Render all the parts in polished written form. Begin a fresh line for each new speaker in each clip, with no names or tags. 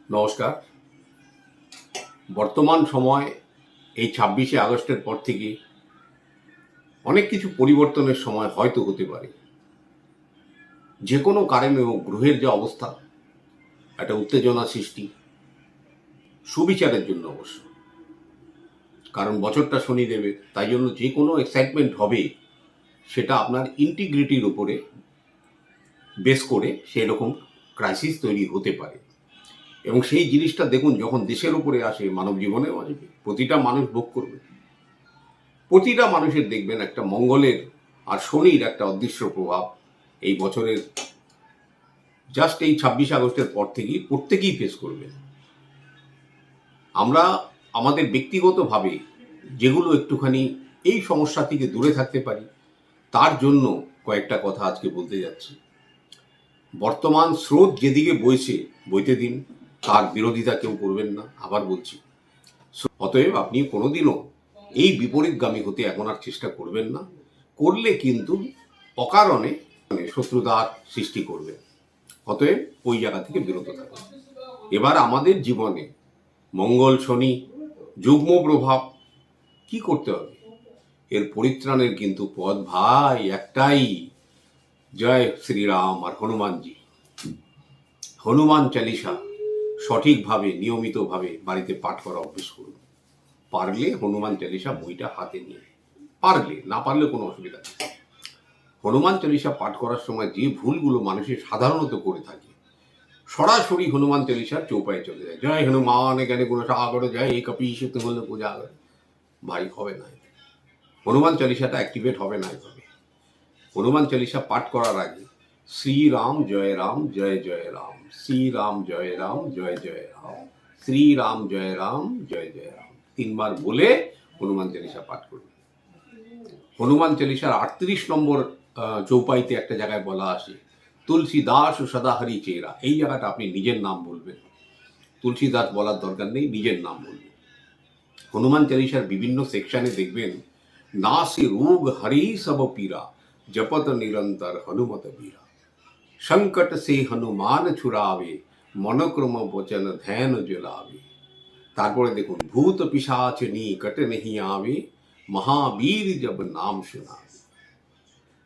নমস্কার। বর্তমান সময় এই 26শে আগস্টের পর থেকে অনেক কিছু পরিবর্তনের সময় হয়তো হতে পারে। যে কোনো কারণেও গ্রহের যে অবস্থা, একটা উত্তেজনা সৃষ্টি, সুবিচারের জন্য অবশ্য। কারণ বছরটা শনি দেবে, তাই জন্য যে কোনো এক্সাইটমেন্ট হবে সেটা আপনার ইন্টিগ্রিটির উপরে বেস করে সেই রকম ক্রাইসিস তৈরি হতে পারে। এবং সেই জিনিসটা দেখুন, যখন দেশের উপরে আসে, মানব জীবনেও আসবে, প্রতিটা মানুষ ভোগ করবে। প্রতিটা মানুষের দেখবেন একটা মঙ্গলের আর শনির একটা অদৃশ্য প্রভাব এই বছরের জাস্ট এই 26 আগস্টের পর থেকেই প্রত্যেকেই ফেস করবেন। আমরা আমাদের ব্যক্তিগতভাবে যেগুলো একটুখানি এই সমস্যা থেকে দূরে থাকতে পারি, তার জন্য কয়েকটা কথা আজকে বলতে যাচ্ছি। বর্তমান স্রোত যেদিকে বইছে বইতে দিন, তার বিরোধিতা কেউ করবেন না। আবার বলছি, অতএব আপনি কোনোদিনও এই বিপরীতগামী হতে এখন আর চেষ্টা করবেন না। করলে কিন্তু অকারণে শত্রুতার সৃষ্টি করবে। অতএব ওই জায়গা থেকে বিরত থাকুন। এবার আমাদের জীবনে মঙ্গল শনি যুগ্ম প্রভাব কি করতে হবে? এর পরিত্রাণের কিন্তু পথ ভাই একটাই, জয় শ্রীরাম আর হনুমানজি। হনুমান চালিসা সঠিকভাবে নিয়মিতভাবে বাড়িতে পাঠ করা অভ্যেস করুন। পারলে হনুমান চালিসা বইটা হাতে নিয়ে, পারলে, না পারলে কোনো অসুবিধা নেই। হনুমান চালিসা পাঠ করার সময় যে ভুলগুলো মানুষের সাধারণত করে থাকে, সরাসরি হনুমান চালিসার চৌপায়ে চলে যায়। জয় হনুমান এখানে কোনো সাগর জয় এই কপিস হলে পূজা করে, ভাই হবে না। হনুমান চালিসাটা অ্যাক্টিভেট হবে না এভাবে। হনুমান চালিসা পাঠ করার আগে শ্রীরাম জয় রাম জয় জয় রাম, শ্রীরাম জয় রাম জয় জয় রাম, শ্রীরাম জয় রাম জয় জয় রাম 3 বার বলে হনুমান চালিসা পাঠ করবে। হনুমান চালিসার 38 নম্বর চৌপাইতে একটা জায়গায় বলা আসে, তুলসী দাস ও সদাহরি চেরা। এই জায়গাটা আপনি নিজের নাম বলবেন, তুলসী দাস বলার দরকার নেই, নিজের নাম বলবেন। হনুমান চালিসার বিভিন্ন সেকশনে দেখবেন, না সে রোগ হরি সব পীরা, জপত নিরন্তর হনুমত বীরা, সংকট সে হনুমান ছুড়াবে, মনক্রম বচন ধ্যান জলাবে। তারপরে দেখুন, ভূত পিশাচ নিকট नहीं आवे, মহাবীর জব নাম শোনাবে।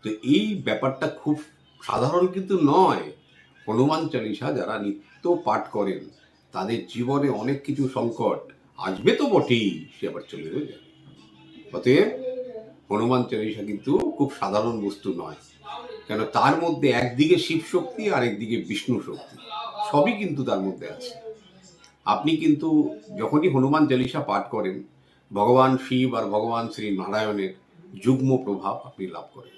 তো এই ব্যাপারটা খুব সাধারণ কিন্তু নয়। হনুমান চালিসা যারা নিত্য পাঠ করেন তাদের জীবনে অনেক কিছু সংকট আসবে তো বটেই, সে আবার চলেও যাবে। অতএব হনুমান চালিসা কিন্তু খুব সাধারণ বস্তু নয়, কেন তার মধ্যে একদিকে শিব শক্তি আর একদিকে বিষ্ণু শক্তি, সবই কিন্তু তার মধ্যে আছে। আপনি কিন্তু যখনই হনুমান চালিসা পাঠ করেন, ভগবান শিব আর ভগবান শ্রী নারায়ণের যুগ্ম প্রভাব আপনি লাভ করেন।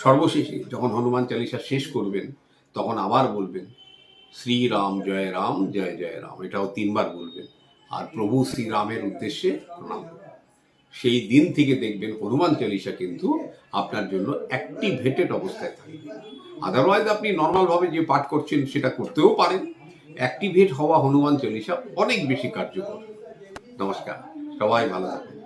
সর্বশেষে যখন হনুমান চালিসা শেষ করবেন, তখন আবার বলবেন শ্রীরাম জয় রাম জয় জয় রাম, এটাও 3 বার বলবেন, আর প্রভু শ্রীরামের উদ্দেশ্যে প্রণাম করবেন। সেই দিন থেকে দেখবেন হনুমান চালিসা কিন্তু আপনার জন্য অ্যাক্টিভেটেড অবস্থায় থাকবে। আদারওয়াইজ আপনি নর্মালভাবে যে পাঠ করছেন সেটা করতেও পারেন। অ্যাক্টিভেট হওয়া হনুমান চালিসা অনেক বেশি কার্যকর। নমস্কার, সবাই ভালো থাকুন।